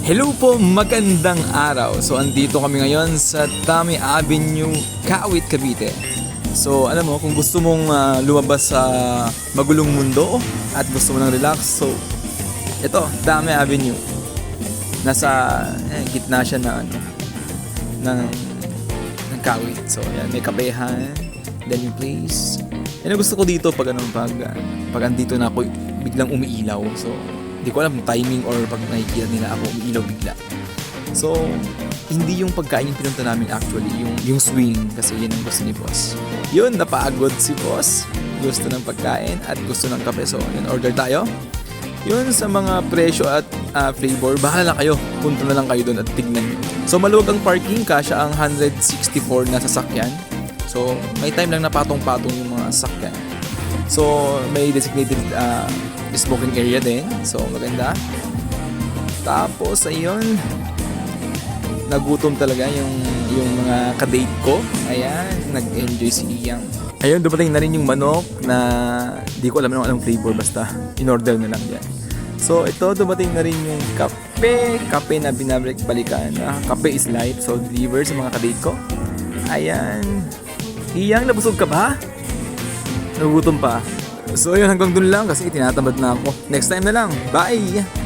Hello po, magandang araw. So andito kami ngayon sa Tami Avenue, Kawit, Cavite. So alam mo, kung gusto mong lumabas sa magulong mundo at gusto mo ng relax, so ito, Tami Avenue. Nasa gitna siya na ng Kawit. So yan, may kapehan, then yung place. Yan ang gusto ko dito pag pag andito na ako, biglang umiilaw. So hindi ko alam timing or pag nakikita nila ako umiilaw bigla. So, hindi yung pagkain yung pinunta namin actually, yung swing, kasi yun ang gusto ni boss. Yun, napagod si boss. Gusto ng pagkain at gusto ng kape. So, yun, order tayo. Yun, sa mga presyo at flavor, bahala na kayo. Punta na lang kayo doon at tignan nyo. So, maluwag ang parking, kasya ang 164 na sasakyan. So, may time lang na patong-patong yung mga sasakyan. So, may designated smoking area din. So, maganda. Tapos, ayun. Nagutom talaga yung mga kadate ko. Ayan, nag-enjoy si Iyang. Ayun, dumating na rin yung manok na di ko alam anong flavor. Basta, in-order na lang yan. So, ito, dumating na rin yung kape. Kape na binabalik-balikan. Kape is life. So, deliver sa mga kadate ko. Ayan. Iyang, nabusog ka ba? Nagutom pa. So yun, hanggang dun lang kasi tinatamad na ako. Next time na lang. Bye!